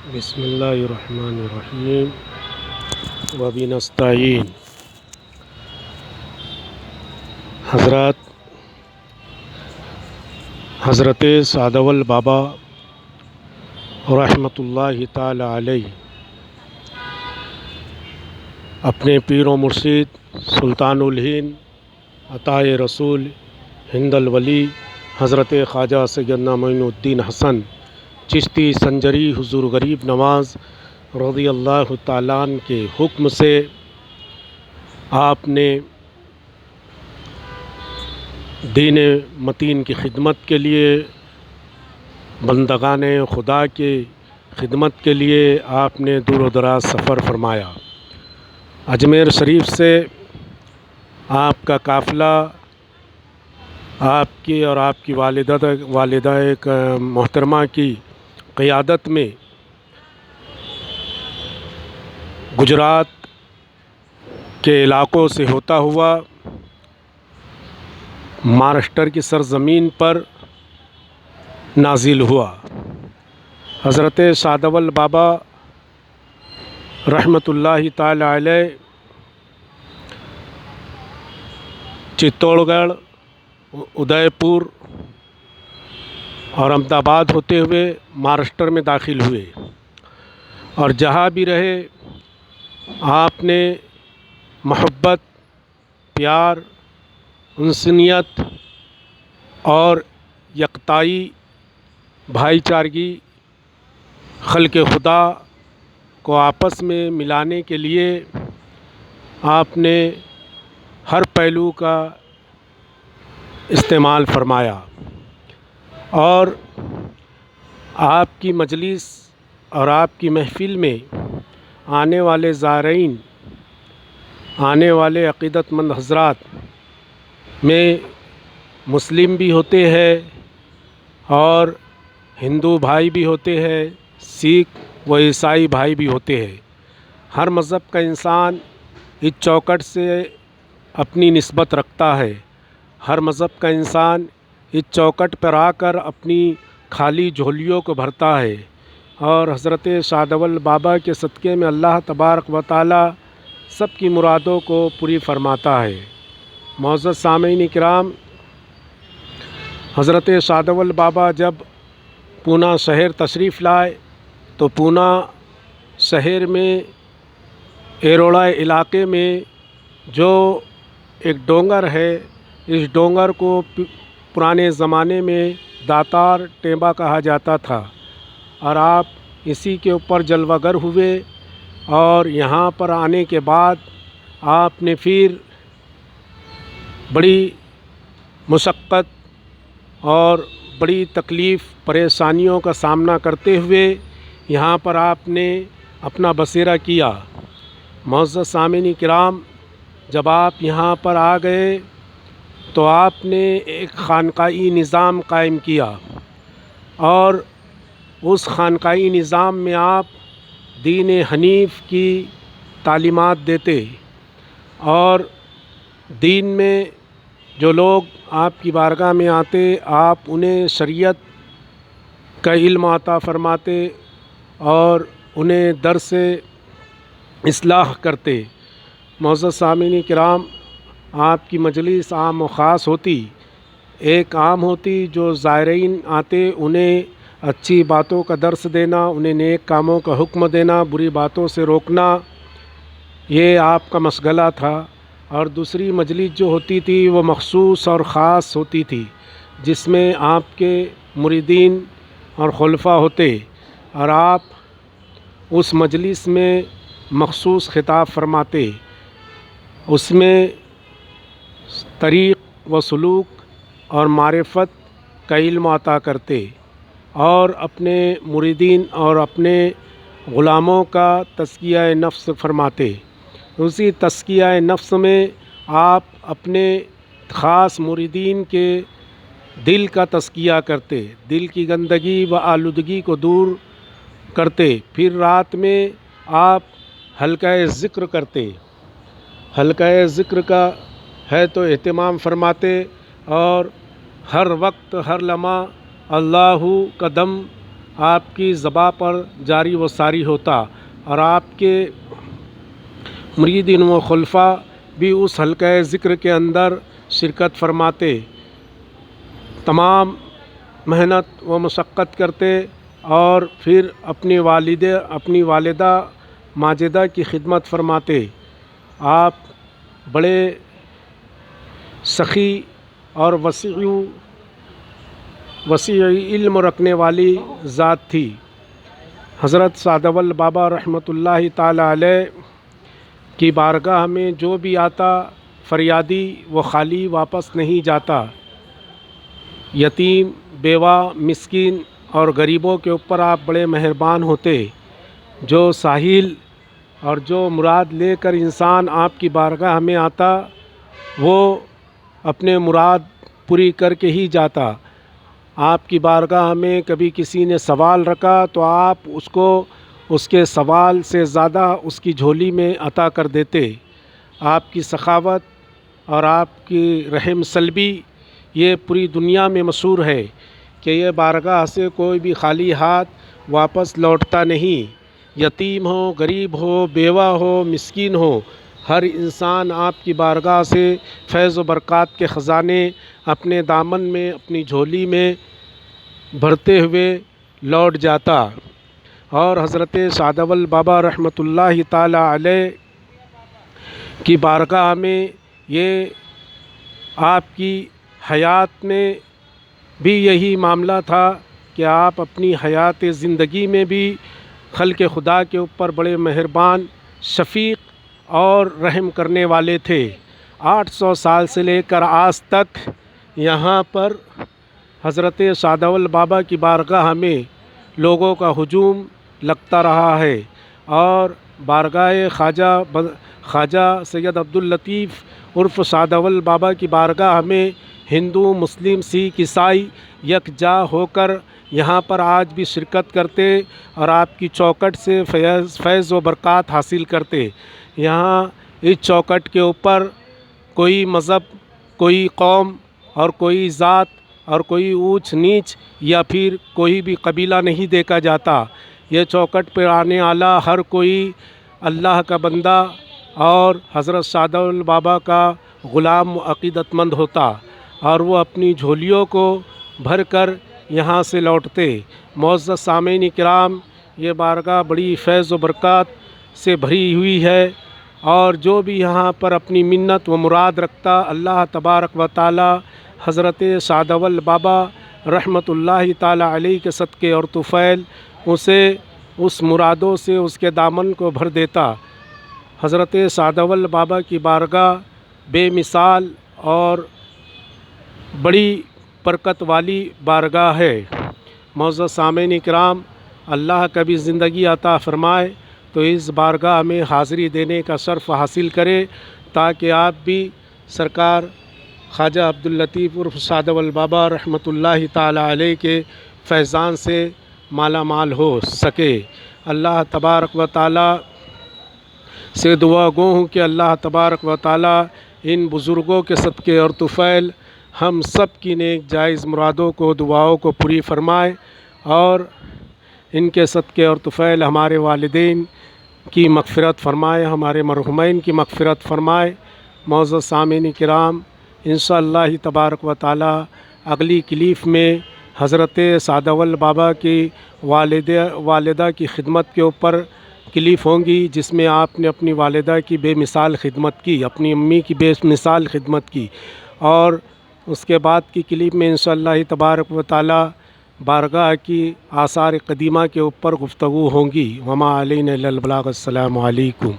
بسم اللہ الرحمن الرحیم وبہ نستعین۔ حضرت سعداول بابا رحمۃ اللہ تعالی علیہ اپنے پیر و مرشد سلطان الہند عطائے رسول ہند الولی حضرت خواجہ سیدنا معین الدین حسن چشتی سنجری حضور غریب نواز رضی اللہ تعالیٰ عنہ کے حکم سے آپ نے دین متین کی خدمت کے لیے، بندگان خدا کی خدمت کے لیے آپ نے دور و دراز سفر فرمایا۔ اجمیر شریف سے آپ کا قافلہ آپ کی اور آپ کی والدہ محترمہ کی قیادت میں گجرات کے علاقوں سے ہوتا ہوا مہاراشٹر کی سرزمین پر نازل ہوا۔ حضرت سعداول بابا رحمۃ اللہ تعالی علیہ چتوڑ گڑھ، ادے پور اور احمد آباد ہوتے ہوئے مہاراشٹر میں داخل ہوئے، اور جہاں بھی رہے آپ نے محبت، پیار، انسانیت اور یکتائی، بھائی چارگی، خلق خدا کو آپس میں ملانے کے لیے آپ نے ہر پہلو کا استعمال فرمایا، اور آپ کی مجلس اور آپ کی محفل میں آنے والے زائرین، آنے والے عقیدت مند حضرات میں مسلم بھی ہوتے ہیں اور ہندو بھائی بھی ہوتے ہیں، سکھ و عیسائی بھائی بھی ہوتے ہیں۔ ہر مذہب کا انسان اس چوکٹ سے اپنی نسبت رکھتا ہے، ہر مذہب کا انسان اس چوکٹ پر آ کر اپنی خالی جھولیوں کو بھرتا ہے، اور حضرت سعداول بابا کے صدقے میں اللہ تبارک و تعالی سب کی مرادوں کو پوری فرماتا ہے۔ معزز سامعین کرام، حضرت سعداول بابا جب پونا شہر تشریف لائے تو پونا شہر میں ایروڑا علاقے میں جو ایک ڈونگر ہے، اس ڈونگر کو پرانے زمانے میں داتار ٹیمبا کہا جاتا تھا، اور آپ اسی کے اوپر جلوہ گر ہوئے، اور یہاں پر آنے کے بعد آپ نے پھر بڑی مشقت اور بڑی تکلیف پریشانیوں کا سامنا کرتے ہوئے یہاں پر آپ نے اپنا بسیرا کیا۔ معزز سامعین کرام، جب آپ یہاں پر آ گئے تو آپ نے ایک خانقاہی نظام قائم کیا، اور اس خانقاہی نظام میں آپ دین حنیف کی تعلیمات دیتے، اور دین میں جو لوگ آپ کی بارگاہ میں آتے آپ انہیں شریعت کا علم عطا فرماتے اور انہیں درس اصلاح کرتے۔ معزز سامعین کرام، آپ کی مجلس عام و خاص ہوتی، ایک عام ہوتی جو زائرین آتے انہیں اچھی باتوں کا درس دینا، انہیں نیک کاموں کا حکم دینا، بری باتوں سے روکنا، یہ آپ کا مشغلہ تھا۔ اور دوسری مجلس جو ہوتی تھی وہ مخصوص اور خاص ہوتی تھی، جس میں آپ کے مریدین اور خلفاء ہوتے، اور آپ اس مجلس میں مخصوص خطاب فرماتے، اس میں طریق و سلوک اور معرفت کا علم عطا کرتے، اور اپنے مریدین اور اپنے غلاموں کا تزکیہ نفس فرماتے۔ اسی تزکیہ نفس میں آپ اپنے خاص مریدین کے دل کا تزکیہ کرتے، دل کی گندگی و آلودگی کو دور کرتے۔ پھر رات میں آپ حلقہ ذکر کرتے، حلقہ ذکر کا ہے تو اہتمام فرماتے، اور ہر وقت ہر لمحہ اللہ کا دم آپ کی زباں پر جاری و ساری ہوتا اور آپ کے مریدین و خلفاء بھی اس حلقہ ذکر کے اندر شرکت فرماتے، تمام محنت و مشقت کرتے اور پھر اپنی والدہ ماجدہ کی خدمت فرماتے۔ آپ بڑے سخی اور وسیع علم رکھنے والی ذات تھی۔ حضرت سعد اول بابا رحمۃ اللہ تعالی علیہ کی بارگاہ میں جو بھی آتا فریادی وہ خالی واپس نہیں جاتا۔ یتیم، بیوہ، مسکین اور غریبوں کے اوپر آپ بڑے مہربان ہوتے۔ جو ساحل اور جو مراد لے کر انسان آپ کی بارگاہ میں آتا وہ اپنے مراد پوری کر کے ہی جاتا۔ آپ کی بارگاہ میں کبھی کسی نے سوال رکھا تو آپ اس کو اس کے سوال سے زیادہ اس کی جھولی میں عطا کر دیتے۔ آپ کی سخاوت اور آپ کی رحم سلبی یہ پوری دنیا میں مشہور ہے کہ یہ بارگاہ سے کوئی بھی خالی ہاتھ واپس لوٹتا نہیں۔ یتیم ہو، غریب ہو، بیوہ ہو، مسکین ہو، ہر انسان آپ کی بارگاہ سے فیض و برکات کے خزانے اپنے دامن میں، اپنی جھولی میں بھرتے ہوئے لوٹ جاتا۔ اور حضرت سعد اول بابا رحمۃ اللہ تعالی علیہ کی بارگاہ میں یہ آپ کی حیات میں بھی یہی معاملہ تھا کہ آپ اپنی حیات زندگی میں بھی خلق خدا کے اوپر بڑے مہربان، شفیق اور رحم کرنے والے تھے۔ 800 سال سے لے کر آج تک یہاں پر حضرت سعد اول بابا کی بارگاہ میں لوگوں کا ہجوم لگتا رہا ہے، اور بارگاہ خواجہ سید عبداللطیف عرف سعد اول بابا کی بارگاہ میں ہندو، مسلم، سکھ، عیسائی یکجا ہو کر یہاں پر آج بھی شرکت کرتے اور آپ کی چوکٹ سے فیض و برکات حاصل کرتے۔ یہاں اس چوکٹ کے اوپر کوئی مذہب، کوئی قوم اور کوئی ذات اور کوئی اونچ نیچ یا پھر کوئی بھی قبیلہ نہیں دیکھا جاتا۔ یہ چوکٹ پہ آنے والا ہر کوئی اللہ کا بندہ اور حضرت سعد اول بابا کا غلام و عقیدت مند ہوتا، اور وہ اپنی جھولیوں کو بھر کر یہاں سے لوٹتے۔ معزز سامعین کرام، یہ بارگاہ بڑی فیض و برکات سے بھری ہوئی ہے، اور جو بھی یہاں پر اپنی منت و مراد رکھتا اللہ تبارک و تعالی حضرت سعد اول بابا رحمۃ اللہ تعالی علیہ کے صدقے اور طفیل اسے اس مرادوں سے اس کے دامن کو بھر دیتا۔ حضرت سعد اول بابا کی بارگاہ بے مثال اور بڑی برکت والی بارگاہ ہے۔ معزز سامعین کرام، اللہ کبھی زندگی عطا فرمائے تو اس بارگاہ میں حاضری دینے کا شرف حاصل کرے، تاکہ آپ بھی سرکار خواجہ عبداللطیف عرف سعد اول بابا رحمۃ اللہ تعالی علیہ کے فیضان سے مالا مال ہو سکے۔ اللہ تبارک و تعالی سے دعا گو ہوں کہ اللہ تبارک و تعالی ان بزرگوں کے صدقے اور طفیل ہم سب کی نیک جائز مرادوں کو، دعاؤں کو پوری فرمائے، اور ان کے صدقے اور طفیل ہمارے والدین کی مغفرت فرمائے، ہمارے مرحومین کی مغفرت فرمائے۔ معزز سامعین کرام، انشاءاللہ تبارک و تعالی اگلی کلیپ میں حضرت سعد اول بابا کی والدہ کی خدمت کے اوپر کلیپ ہوں گی، جس میں آپ نے اپنی والدہ کی بے مثال خدمت کی، اپنی امی کی بے مثال خدمت کی، اور اس کے بعد کی کلیپ میں انشاءاللہ تبارک و تعالی بارگاہ کی آثار قدیمہ کے اوپر گفتگو ہوں گی۔ وما علینا الا البلاغ۔ السلام علیکم۔